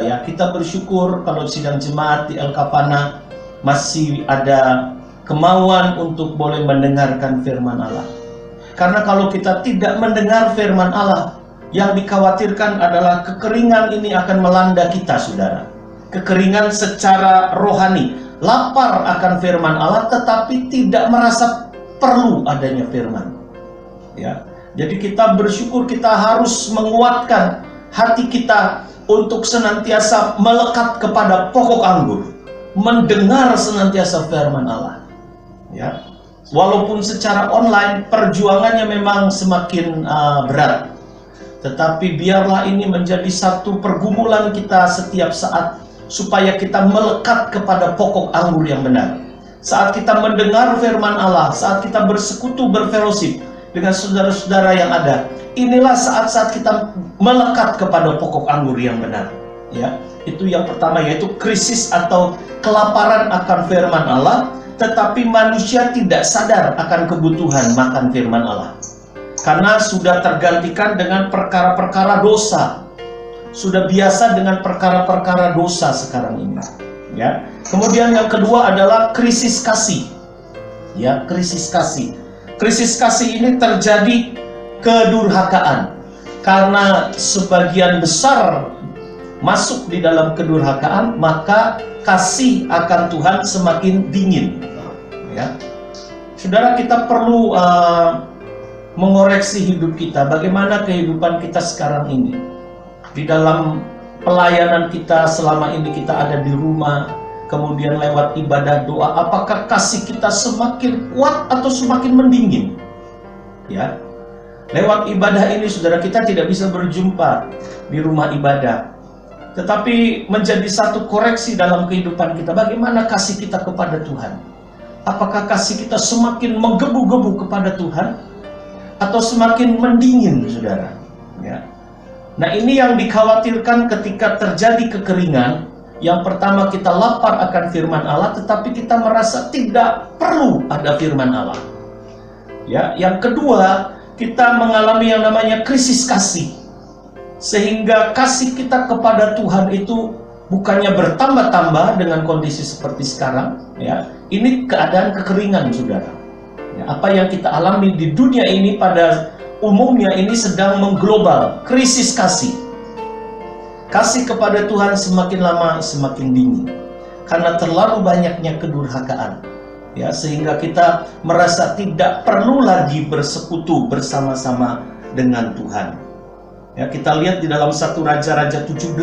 Ya, kita bersyukur kalau sidang jemaat di El Kafana masih ada kemauan untuk boleh mendengarkan firman Allah. Karena kalau kita tidak mendengar firman Allah, yang dikhawatirkan adalah kekeringan ini akan melanda kita, saudara. Kekeringan secara rohani, lapar akan firman Allah tetapi tidak merasa perlu adanya firman. Ya, jadi kita bersyukur, kita harus menguatkan hati kita untuk senantiasa melekat kepada pokok anggur, mendengar senantiasa firman Allah. Ya, walaupun secara online perjuangannya memang semakin berat, tetapi biarlah ini menjadi satu pergumulan kita setiap saat, supaya kita melekat kepada pokok anggur yang benar. Saat kita mendengar firman Allah, saat kita bersekutu, berfellowship dengan saudara-saudara yang ada, inilah saat-saat kita melekat kepada pokok anggur yang benar. Ya, itu yang pertama, yaitu krisis atau kelaparan akan firman Allah, tetapi manusia tidak sadar akan kebutuhan makan firman Allah. Karena sudah tergantikan dengan perkara-perkara dosa. Sudah biasa dengan perkara-perkara dosa sekarang ini. Ya. Kemudian yang kedua adalah krisis kasih. Ya, krisis kasih. Krisis kasih ini terjadi kedurhakaan. Karena sebagian besar masuk di dalam kedurhakaan, maka kasih akan Tuhan semakin dingin. Ya. Saudara, kita perlu mengoreksi hidup kita. Bagaimana kehidupan kita sekarang ini? Di dalam pelayanan kita selama ini, kita ada di rumah, kemudian lewat ibadah doa, apakah kasih kita semakin kuat atau semakin mendingin? Ya, lewat ibadah ini, saudara, kita tidak bisa berjumpa di rumah ibadah, tetapi menjadi satu koreksi dalam kehidupan kita. Bagaimana kasih kita kepada Tuhan? Apakah kasih kita semakin menggebu-gebu kepada Tuhan atau semakin mendingin, saudara? Ya. Nah, ini yang dikhawatirkan ketika terjadi kekeringan. Yang pertama, kita lapar akan firman Allah, tetapi kita merasa tidak perlu ada firman Allah. Ya, yang kedua, kita mengalami yang namanya krisis kasih, sehingga kasih kita kepada Tuhan itu bukannya bertambah-tambah dengan kondisi seperti sekarang. Ya, ini keadaan kekeringan, saudara. Ya, apa yang kita alami di dunia ini pada umumnya ini sedang mengglobal, krisis kasih. Kasih kepada Tuhan semakin lama semakin dingin karena terlalu banyaknya kedurhakaan. Ya, sehingga kita merasa tidak perlu lagi bersekutu bersama-sama dengan Tuhan. Ya, kita lihat di dalam 1 Raja-Raja 17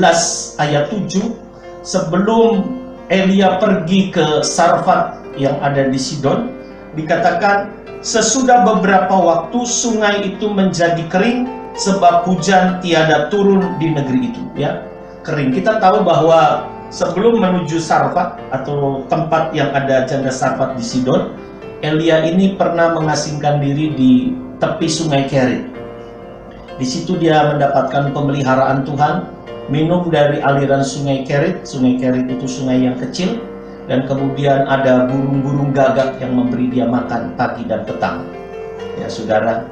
ayat 7, sebelum Elia pergi ke Sarfat yang ada di Sidon, dikatakan sesudah beberapa waktu sungai itu menjadi kering sebab hujan tiada turun di negeri itu. Ya, kering. Kita tahu bahwa sebelum menuju Sarfat atau tempat yang ada janda Sarfat di Sidon, Elia ini pernah mengasingkan diri di tepi sungai Kerit. Di situ dia mendapatkan pemeliharaan Tuhan, minum dari aliran sungai Kerit. Sungai Kerit itu sungai yang kecil, dan kemudian ada burung-burung gagak yang memberi dia makan pagi dan petang. Ya, saudara.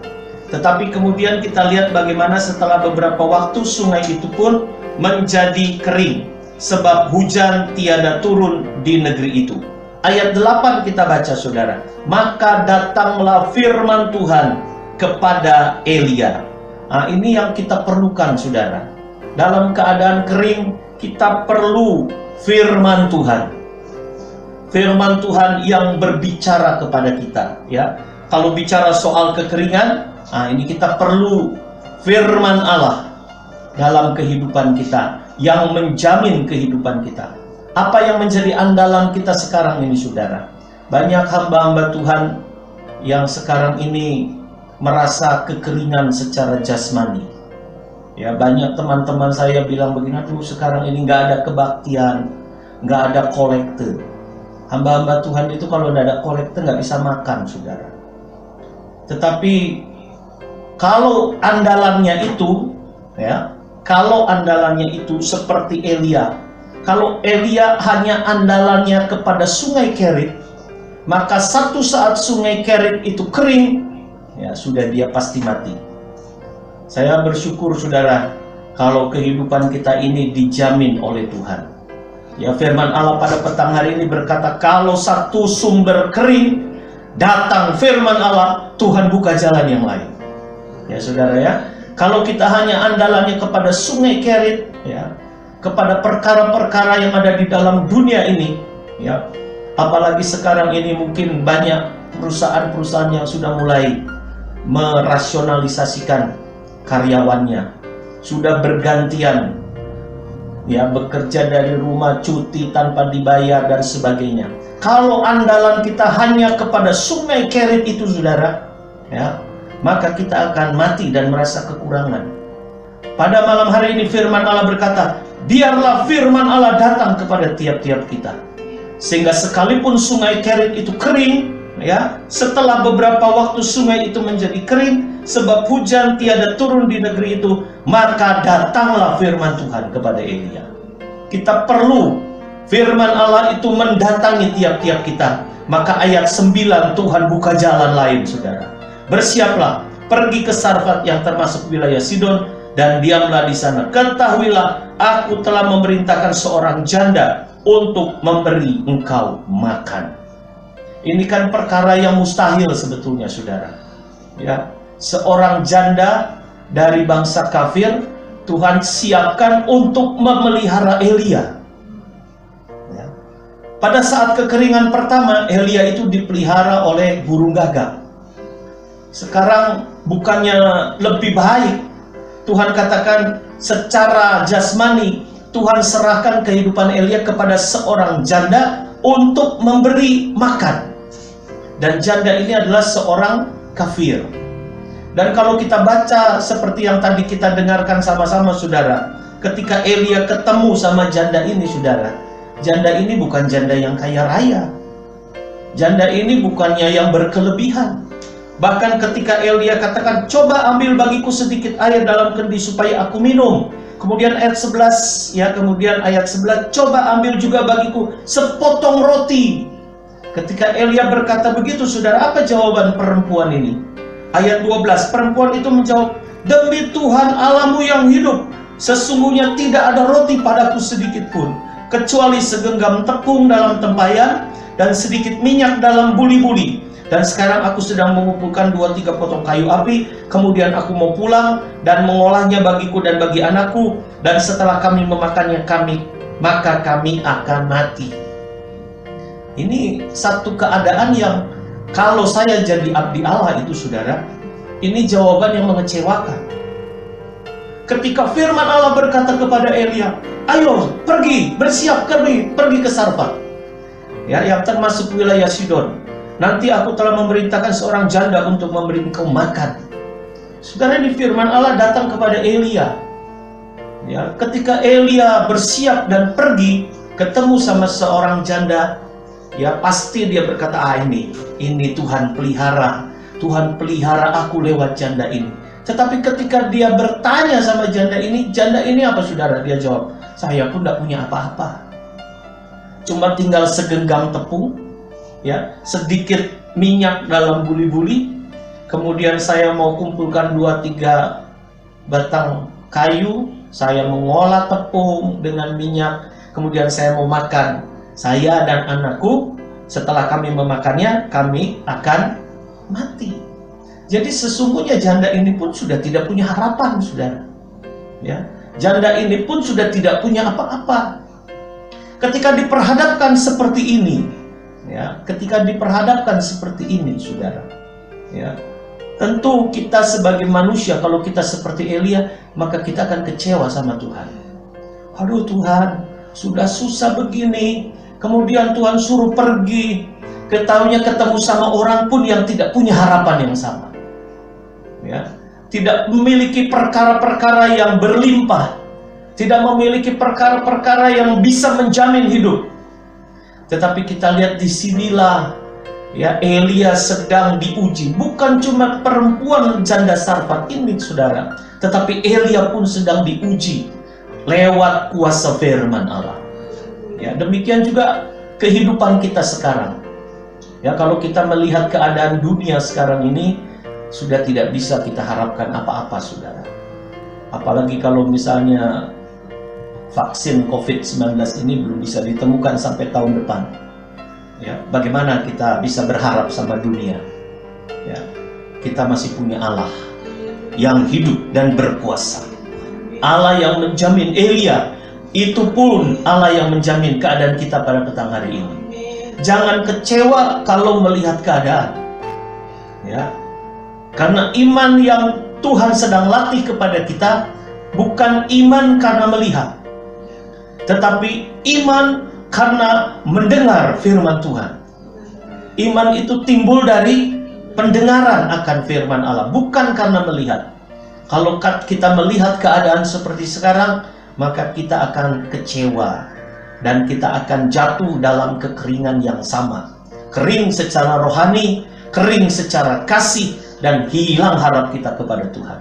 Tetapi kemudian kita lihat bagaimana setelah beberapa waktu sungai itu pun menjadi kering sebab hujan tiada turun di negeri itu. Ayat 8 kita baca, saudara. Maka datanglah firman Tuhan kepada Elia. Nah, ini yang kita perlukan, saudara. Dalam keadaan kering, kita perlu firman Tuhan. Firman Tuhan yang berbicara kepada kita. Ya, kalau bicara soal kekeringan, nah ini kita perlu firman Allah dalam kehidupan kita yang menjamin kehidupan kita. Apa yang menjadi andalan kita sekarang ini, saudara? Banyak hamba-hamba Tuhan yang sekarang ini merasa kekeringan secara jasmani. Ya, banyak teman-teman saya bilang begini, aduh sekarang ini nggak ada kebaktian, nggak ada kolekte. Hamba-hamba Tuhan itu kalau tidak ada kolekte nggak bisa makan, saudara. Tetapi kalau andalannya itu, ya, kalau andalannya itu seperti Elia, kalau Elia hanya andalannya kepada sungai Kerit, maka satu saat sungai Kerit itu kering, ya sudah, dia pasti mati. Saya bersyukur, saudara, kalau kehidupan kita ini dijamin oleh Tuhan. Ya, firman Allah pada petang hari ini berkata, kalau satu sumber kering, datang firman Allah, Tuhan buka jalan yang lain. Ya saudara ya, kalau kita hanya andalannya kepada sungai Kerit, ya, kepada perkara-perkara yang ada di dalam dunia ini, ya, apalagi sekarang ini mungkin banyak perusahaan-perusahaan yang sudah mulai merasionalisasikan karyawannya, sudah bergantian, ya, bekerja dari rumah, cuti tanpa dibayar dan sebagainya. Kalau andalan kita hanya kepada sungai Kerit itu, saudara, ya, maka kita akan mati dan merasa kekurangan. Pada malam hari ini firman Allah berkata, biarlah firman Allah datang kepada tiap-tiap kita, sehingga sekalipun sungai Kerit itu kering, ya, setelah beberapa waktu sungai itu menjadi kering, sebab hujan tiada turun di negeri itu, maka datanglah firman Tuhan kepada Elia. Kita perlu firman Allah itu mendatangi tiap-tiap kita. Maka ayat 9, Tuhan buka jalan lain, saudara. Bersiaplah, pergi ke Sarfat yang termasuk wilayah Sidon, dan diamlah di sana. Ketahuilah, aku telah memerintahkan seorang janda untuk memberi engkau makan. Ini kan perkara yang mustahil sebetulnya, saudara. Ya, seorang janda dari bangsa kafir, Tuhan siapkan untuk memelihara Elia. Ya. Pada saat kekeringan pertama, Elia itu dipelihara oleh burung gagak. Sekarang bukannya lebih baik, Tuhan katakan secara jasmani, Tuhan serahkan kehidupan Elia kepada seorang janda untuk memberi makan. Dan janda ini adalah seorang kafir. Dan kalau kita baca seperti yang tadi kita dengarkan sama-sama, saudara, ketika Elia ketemu sama janda ini, saudara, janda ini bukan janda yang kaya raya. Janda ini bukannya yang berkelebihan. Bahkan ketika Elia katakan, coba ambil bagiku sedikit air dalam kendi supaya aku minum. Kemudian ayat 11, ya, kemudian ayat 11, coba ambil juga bagiku sepotong roti. Ketika Elia berkata begitu, saudara, apa jawaban perempuan ini? Ayat 12, perempuan itu menjawab, demi Tuhan Allahmu yang hidup, sesungguhnya tidak ada roti padaku sedikit pun, kecuali segenggam tepung dalam tempayan dan sedikit minyak dalam buli-buli. Dan sekarang aku sedang mengumpulkan 2-3 potong kayu api, kemudian aku mau pulang dan mengolahnya bagiku dan bagi anakku, dan setelah kami memakannya maka kami akan mati. Ini satu keadaan yang kalau saya jadi abdi Allah itu, saudara, ini jawaban yang mengecewakan. Ketika firman Allah berkata kepada Elia, ayo pergi, bersiap pergi ke Sarfat, ya, yang termasuk wilayah Sidon. Nanti aku telah memerintahkan seorang janda untuk memberi engkau makan. Saudara, ini firman Allah datang kepada Elia. Ya, ketika Elia bersiap dan pergi ketemu sama seorang janda, ya, pasti dia berkata, ini Tuhan pelihara aku lewat janda ini. Tetapi ketika dia bertanya sama janda ini apa, saudara? Dia jawab, saya pun tidak punya apa-apa, cuma tinggal segenggam tepung, ya, sedikit minyak dalam buli-buli, kemudian saya mau kumpulkan 2-3 batang kayu, saya mengolah tepung dengan minyak, kemudian saya mau makan, saya dan anakku. Setelah kami memakannya, kami akan mati. Jadi sesungguhnya janda ini pun sudah tidak punya harapan, saudara. Ya, janda ini pun sudah tidak punya apa-apa. Ketika diperhadapkan seperti ini, ya, saudara, ya, tentu kita sebagai manusia, kalau kita seperti Elia, maka kita akan kecewa sama Tuhan. Aduh Tuhan, sudah susah begini, kemudian Tuhan suruh pergi, ketahuinya ketemu sama orang pun yang tidak punya harapan yang sama, ya, tidak memiliki perkara-perkara yang berlimpah, tidak memiliki perkara-perkara yang bisa menjamin hidup. Tetapi kita lihat di sinilah, ya, Elia sedang diuji. Bukan cuma perempuan janda Sarfat ini, saudara, tetapi Elia pun sedang diuji lewat kuasa firman Allah. Ya, demikian juga kehidupan kita sekarang. Ya, kalau kita melihat keadaan dunia sekarang ini, sudah tidak bisa kita harapkan apa-apa, saudara. Apalagi kalau misalnya vaksin COVID-19 ini belum bisa ditemukan sampai tahun depan. Ya, bagaimana kita bisa berharap sama dunia? Ya, kita masih punya Allah yang hidup dan berkuasa. Allah yang menjamin Elia, itu pun Allah yang menjamin keadaan kita pada petang hari ini. Jangan kecewa kalau melihat keadaan. Ya. Karena iman yang Tuhan sedang latih kepada kita bukan iman karena melihat, tetapi iman karena mendengar firman Tuhan. Iman itu timbul dari pendengaran akan firman Allah, bukan karena melihat. Kalau kita melihat keadaan seperti sekarang, maka kita akan kecewa dan kita akan jatuh dalam kekeringan yang sama. Kering secara rohani, kering secara kasih, dan hilang harap kita kepada Tuhan.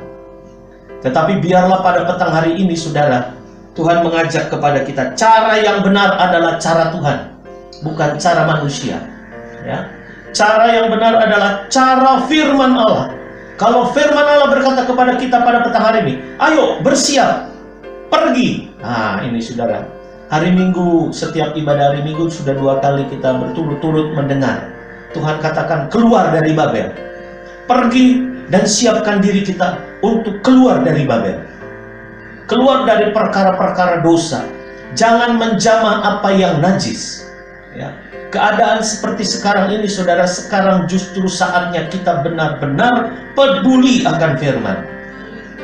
Tetapi biarlah pada petang hari ini, saudara, Tuhan mengajak kepada kita, cara yang benar adalah cara Tuhan, bukan cara manusia. Ya. Cara yang benar adalah cara firman Allah. Kalau firman Allah berkata kepada kita pada petang hari ini, ayo bersiap, pergi. Nah ini saudara, hari Minggu, setiap ibadah hari Minggu sudah 2 kali kita berturut-turut mendengar Tuhan katakan keluar dari Babel. Pergi dan siapkan diri kita untuk keluar dari Babel. Keluar dari perkara-perkara dosa. Jangan menjamah apa yang najis. Ya. Keadaan seperti sekarang ini, saudara, sekarang justru saatnya kita benar-benar peduli akan firman.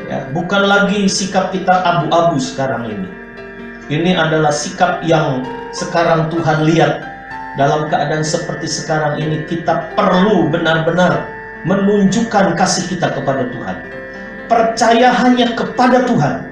Ya, bukan lagi sikap kita abu-abu sekarang ini. Ini adalah sikap yang sekarang Tuhan lihat. Dalam keadaan seperti sekarang ini, kita perlu benar-benar menunjukkan kasih kita kepada Tuhan. Percaya hanya kepada Tuhan.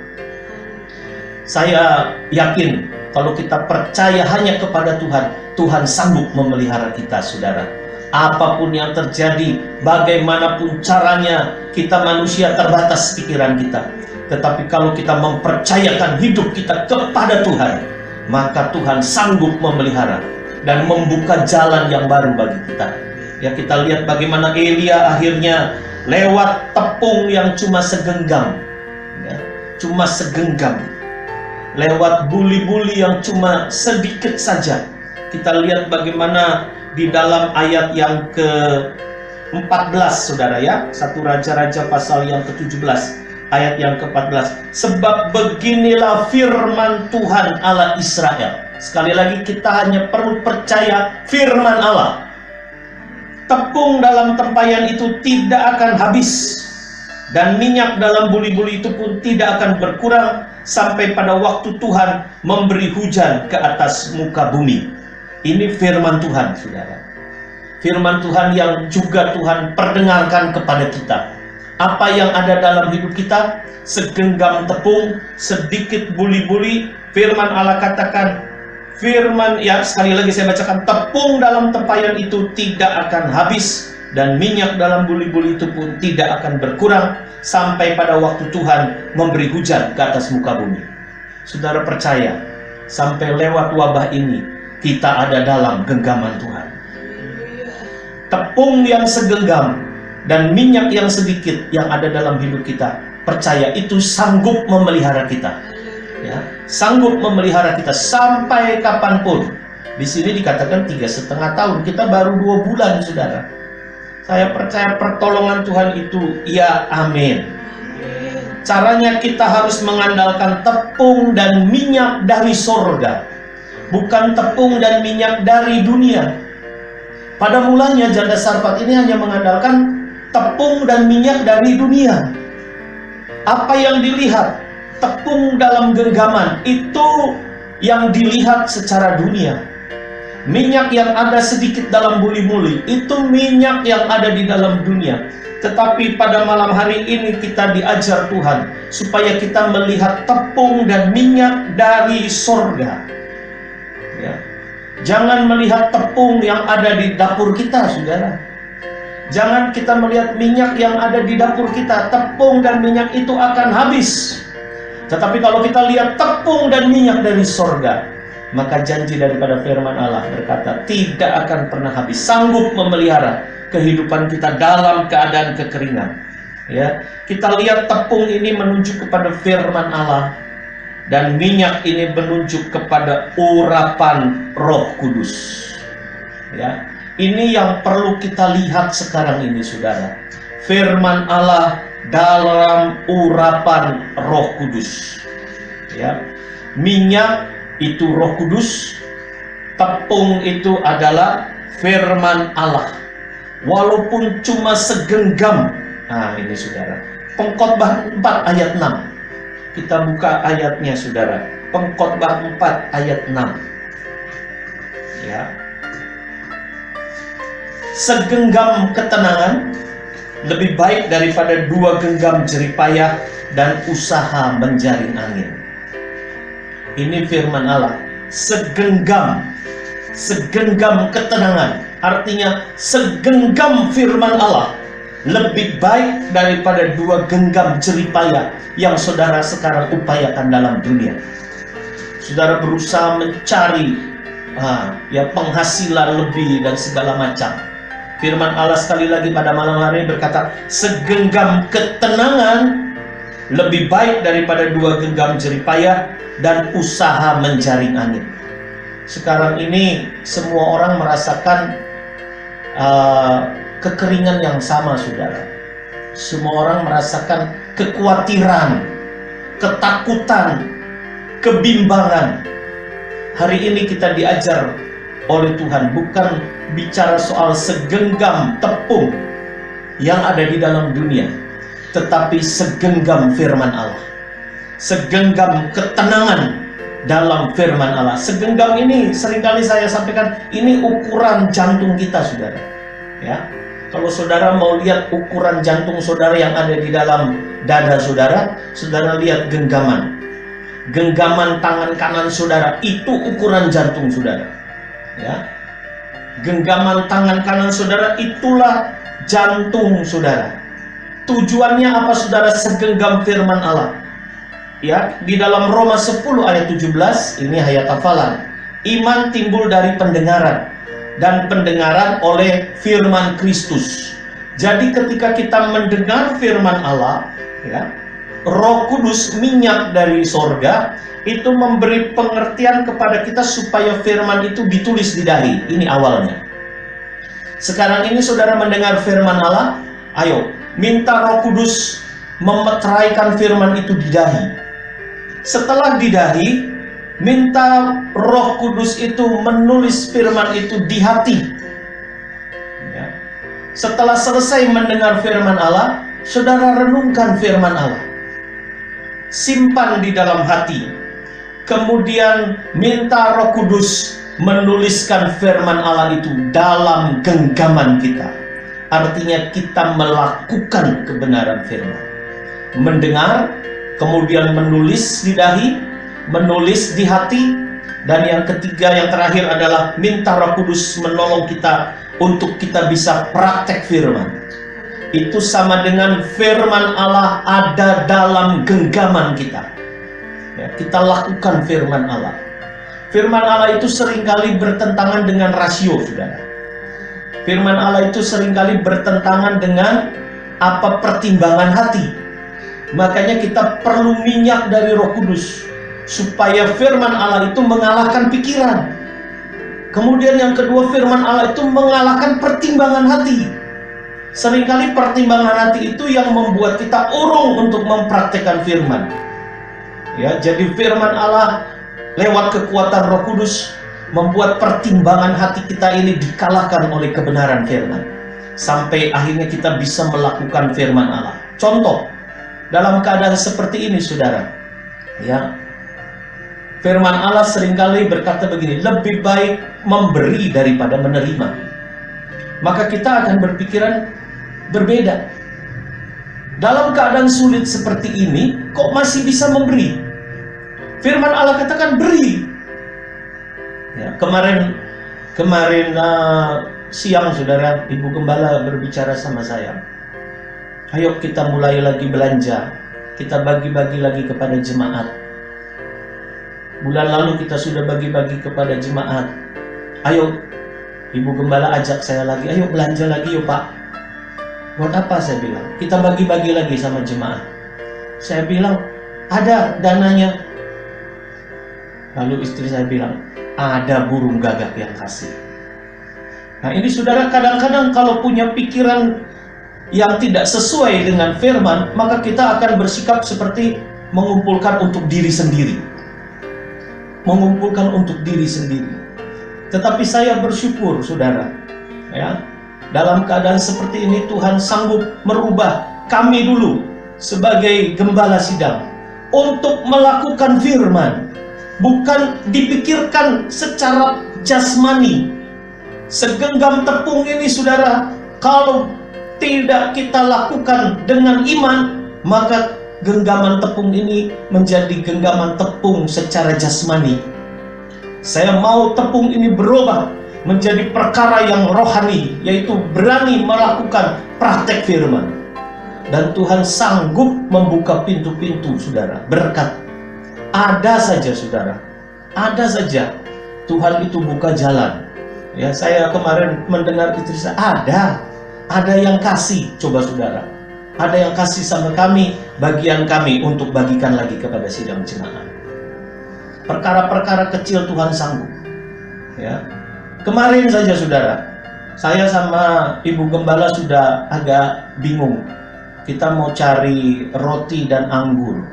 Saya yakin kalau kita percaya hanya kepada Tuhan, Tuhan sanggup memelihara kita, saudara. Apapun yang terjadi, bagaimanapun caranya, kita manusia terbatas pikiran kita. Tetapi kalau kita mempercayakan hidup kita kepada Tuhan, maka Tuhan sanggup memelihara dan membuka jalan yang baru bagi kita. Ya, kita lihat bagaimana Elia akhirnya lewat tepung yang cuma segenggam, ya, cuma segenggam, lewat buli-buli yang cuma sedikit saja. Kita lihat bagaimana di dalam ayat yang ke-14, saudara, ya, 1 Raja-Raja pasal yang ke-17 ayat yang ke-14. Sebab beginilah firman Tuhan Allah Israel. Sekali lagi kita hanya perlu percaya firman Allah. Tepung dalam tempayan itu tidak akan habis, dan minyak dalam buli-buli itu pun tidak akan berkurang sampai pada waktu Tuhan memberi hujan ke atas muka bumi. Ini firman Tuhan, saudara. Firman Tuhan yang juga Tuhan perdengarkan kepada kita. Apa yang ada dalam hidup kita, segenggam tepung, sedikit buli-buli, firman Allah katakan, firman, ya, sekali lagi saya bacakan, tepung dalam tempayan itu tidak akan habis, dan minyak dalam buli-buli itu pun tidak akan berkurang sampai pada waktu Tuhan memberi hujan ke atas muka bumi. Saudara percaya, sampai lewat wabah ini, kita ada dalam genggaman Tuhan. Tepung yang segenggam dan minyak yang sedikit yang ada dalam hidup kita, percaya itu sanggup memelihara kita. Ya, sanggup memelihara kita sampai kapanpun. Di sini dikatakan 3,5 tahun, kita baru 2 bulan, saudara. Saya percaya pertolongan Tuhan itu, ya amin. Caranya kita harus mengandalkan tepung dan minyak dari sorga, bukan tepung dan minyak dari dunia. Pada mulanya janda Sarfat ini hanya mengandalkan tepung dan minyak dari dunia. Apa yang dilihat? Tepung dalam genggaman itu yang dilihat secara dunia. Minyak yang ada sedikit dalam buli-buli itu minyak yang ada di dalam dunia. Tetapi pada malam hari ini kita diajar Tuhan supaya kita melihat tepung dan minyak dari sorga. Ya. Jangan melihat tepung yang ada di dapur kita, saudara. Jangan kita melihat minyak yang ada di dapur kita. Tepung dan minyak itu akan habis. Tetapi kalau kita lihat tepung dan minyak dari sorga, maka janji daripada firman Allah berkata, tidak akan pernah habis, sanggup memelihara kehidupan kita dalam keadaan kekeringan. Ya, kita lihat tepung ini menunjuk kepada firman Allah dan minyak ini menunjuk kepada urapan Roh Kudus. Ya, ini yang perlu kita lihat sekarang ini, saudara. Firman Allah dalam urapan Roh Kudus. Ya, minyak itu Roh Kudus, tepung itu adalah firman Allah. Walaupun cuma segenggam. Nah, ini saudara, Pengkhotbah 4 ayat 6. Kita buka ayatnya, saudara. Pengkhotbah 4 ayat 6. Ya. Segenggam ketenangan lebih baik daripada 2 genggam jeripayah dan usaha menjaring angin. Ini firman Allah. Segenggam ketenangan, artinya segenggam firman Allah lebih baik daripada 2 genggam jeripayah yang saudara sekarang upayakan dalam dunia. Saudara berusaha mencari penghasilan lebih dan segala macam. Firman Allah sekali lagi pada malam hari berkata, segenggam ketenangan lebih baik daripada 2 genggam jeripayah dan usaha menjaring angin. Sekarang ini semua orang merasakan kekeringan yang sama, saudara. Semua orang merasakan kekhawatiran, ketakutan, kebimbangan. Hari ini kita diajar oleh Tuhan bukan bicara soal segenggam tepung yang ada di dalam dunia, tetapi segenggam firman Allah, segenggam ketenangan dalam firman Allah. Segenggam ini seringkali saya sampaikan, ini ukuran jantung kita, saudara. Ya, kalau saudara mau lihat ukuran jantung saudara yang ada di dalam dada saudara, saudara lihat genggaman. Genggaman tangan kanan saudara itu ukuran jantung saudara. Ya, genggaman tangan kanan saudara itulah jantung saudara. Tujuannya apa, saudara? Segenggam firman Allah. Ya, di dalam Roma 10 ayat 17, ini ayat hafalan. Iman timbul dari pendengaran, dan pendengaran oleh firman Kristus. Jadi ketika kita mendengar firman Allah, ya, Roh Kudus, minyak dari sorga, itu memberi pengertian kepada kita supaya firman itu ditulis di dahi. Ini awalnya. Sekarang ini saudara mendengar firman Allah, ayo minta Roh Kudus memeteraikan firman itu di dahi. Setelah di dahi, minta Roh Kudus itu menulis firman itu di hati. Ya. Setelah selesai mendengar firman Allah, saudara renungkan firman Allah, simpan di dalam hati. Kemudian minta Roh Kudus menuliskan firman Allah itu dalam genggaman kita. Artinya kita melakukan kebenaran firman. Mendengar, kemudian menulis di dahi, menulis di hati, dan yang ketiga, yang terakhir adalah minta Roh Kudus menolong kita untuk kita bisa praktek firman. Itu sama dengan firman Allah ada dalam genggaman kita. Ya, kita lakukan firman Allah. Firman Allah itu seringkali bertentangan dengan rasio, saudara. Firman Allah itu seringkali bertentangan dengan apa pertimbangan hati. Makanya kita perlu minyak dari Roh Kudus supaya firman Allah itu mengalahkan pikiran. Kemudian yang kedua, firman Allah itu mengalahkan pertimbangan hati. Seringkali pertimbangan hati itu yang membuat kita urung untuk mempraktekkan firman. Ya, jadi firman Allah lewat kekuatan Roh Kudus membuat pertimbangan hati kita ini dikalahkan oleh kebenaran firman. Sampai akhirnya kita bisa melakukan firman Allah. Contoh, dalam keadaan seperti ini, saudara, ya, firman Allah seringkali berkata begini, lebih baik memberi daripada menerima. Maka kita akan berpikiran berbeda. Dalam keadaan sulit seperti ini, kok masih bisa memberi? Firman Allah katakan beri. Ya, kemarin siang, saudara, Ibu Gembala berbicara sama saya. Ayo kita mulai lagi belanja. Kita bagi-bagi lagi kepada jemaat. Bulan lalu kita sudah bagi-bagi kepada jemaat. Ayo, Ibu Gembala ajak saya lagi. Ayo belanja lagi yuk, Pak. Buat apa saya bilang? Kita bagi-bagi lagi sama jemaah. Saya bilang, ada dananya. Lalu istri saya bilang, ada burung gagak yang kasih. Nah ini saudara, kadang-kadang kalau punya pikiran yang tidak sesuai dengan firman, maka kita akan bersikap seperti mengumpulkan untuk diri sendiri. Mengumpulkan untuk diri sendiri. Tetapi saya bersyukur saudara, ya, dalam keadaan seperti ini Tuhan sanggup merubah kami dulu sebagai gembala sidang untuk melakukan firman, bukan dipikirkan secara jasmani. Segenggam tepung ini saudara, kalau tidak kita lakukan dengan iman, maka genggaman tepung ini menjadi genggaman tepung secara jasmani. Saya mau tepung ini berubah menjadi perkara yang rohani, yaitu berani melakukan praktek firman. Dan Tuhan sanggup membuka pintu-pintu saudara, berkat. Ada saja saudara, ada saja Tuhan itu buka jalan. Ya, saya kemarin mendengar istri saya, ada yang kasih, coba saudara. Ada yang kasih sama kami, bagian kami untuk bagikan lagi kepada sidang jemaat. Perkara-perkara kecil Tuhan sanggup. Ya. Kemarin saja saudara, saya sama Ibu Gembala sudah agak bingung. Kita mau cari roti dan anggur.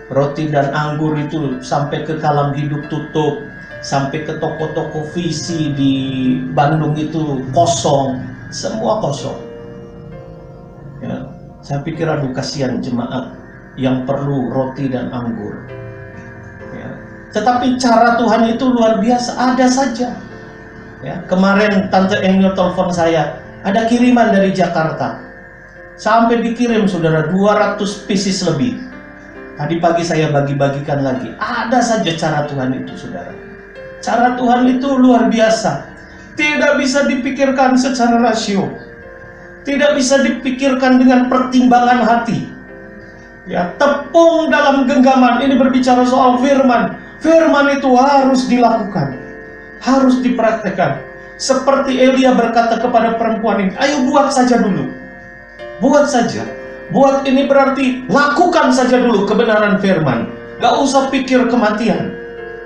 Roti dan anggur itu sampai ke Kalam Hidup tutup, sampai ke toko-toko visi di Bandung itu kosong, semua kosong. Ya, saya pikir aduh kasihan jemaat yang perlu roti dan anggur. Ya. Tetapi cara Tuhan itu luar biasa, ada saja. Ya, kemarin Tante Engel telepon saya, ada kiriman dari Jakarta. Sampai dikirim saudara 200 pieces lebih. Tadi pagi saya bagi-bagikan lagi. Ada saja cara Tuhan itu saudara. Cara Tuhan itu luar biasa. Tidak bisa dipikirkan secara rasio. Tidak bisa dipikirkan dengan pertimbangan hati. Ya, tepung dalam genggaman ini berbicara soal firman. Firman itu harus dilakukan, harus dipraktekkan. Seperti Elia berkata kepada perempuan ini, ayo buat saja dulu. Buat saja. Buat ini berarti lakukan saja dulu kebenaran firman. Gak usah pikir kematian.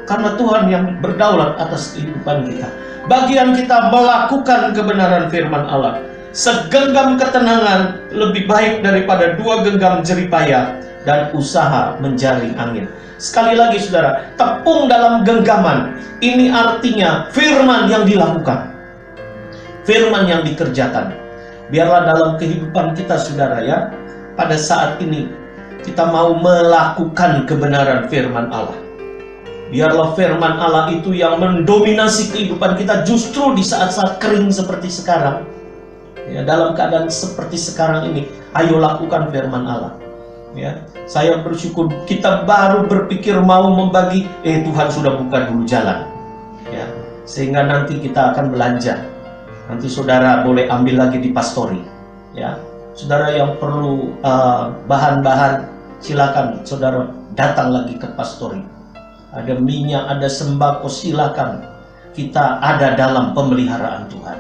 Karena Tuhan yang berdaulat atas kehidupan kita. Bagian kita melakukan kebenaran firman Allah. Segenggam ketenangan lebih baik daripada 2 genggam jeripaya dan usaha menjaring angin. Sekali lagi saudara, tepung dalam genggaman ini artinya firman yang dilakukan, firman yang dikerjakan. Biarlah dalam kehidupan kita saudara ya, pada saat ini kita mau melakukan kebenaran firman Allah. Biarlah firman Allah itu yang mendominasi kehidupan kita justru di saat-saat kering seperti sekarang. Ya, dalam keadaan seperti sekarang ini, ayo lakukan firman Allah. Ya, saya bersyukur kita baru berpikir mau membagi, Tuhan sudah buka dulu jalan. Ya, sehingga nanti kita akan belanja. Nanti saudara boleh ambil lagi di pastori. Ya, saudara yang perlu bahan-bahan, silakan saudara datang lagi ke pastori. Ada minyak, ada sembako, silakan. Kita ada dalam pemeliharaan Tuhan.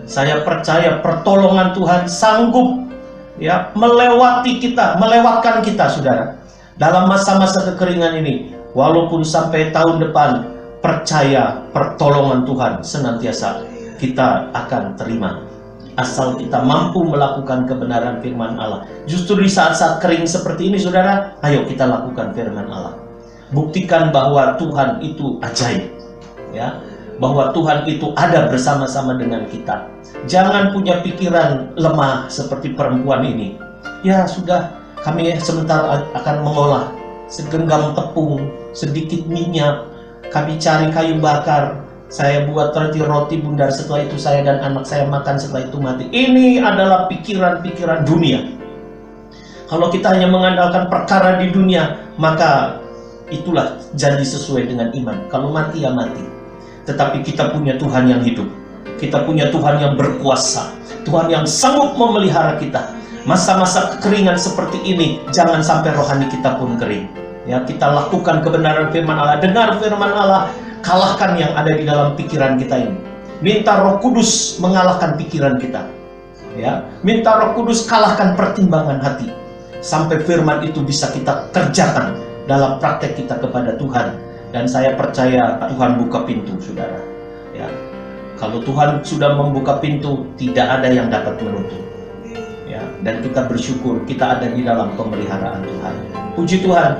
Saya percaya pertolongan Tuhan sanggup ya melewati kita, melewatkan kita saudara. Dalam masa-masa kekeringan ini, walaupun sampai tahun depan, percaya pertolongan Tuhan senantiasa kita akan terima. Asal kita mampu melakukan kebenaran firman Allah. Justru di saat-saat kering seperti ini saudara, ayo kita lakukan firman Allah. Buktikan bahwa Tuhan itu ajaib. Ya, bahwa Tuhan itu ada bersama-sama dengan kita. Jangan punya pikiran lemah seperti perempuan ini. Ya sudah, kami sebentar akan mengolah segenggam tepung, sedikit minyak, kami cari kayu bakar, saya buat roti bundar, setelah itu saya dan anak saya makan, setelah itu mati. Ini adalah pikiran-pikiran dunia. Kalau kita hanya mengandalkan perkara di dunia, maka itulah jadi sesuai dengan iman. Kalau mati ya mati. Tetapi kita punya Tuhan yang hidup. Kita punya Tuhan yang berkuasa. Tuhan yang sanggup memelihara kita. Masa-masa kekeringan seperti ini, jangan sampai rohani kita pun kering. Ya, kita lakukan kebenaran firman Allah. Dengar firman Allah, kalahkan yang ada di dalam pikiran kita ini. Minta Roh Kudus mengalahkan pikiran kita. Ya, minta Roh Kudus kalahkan pertimbangan hati sampai firman itu bisa kita kerjakan dalam praktek kita kepada Tuhan. Dan saya percaya Tuhan buka pintu, saudara. Ya, kalau Tuhan sudah membuka pintu, tidak ada yang dapat menutup. Ya, dan kita bersyukur kita ada di dalam pemeliharaan Tuhan. Puji Tuhan.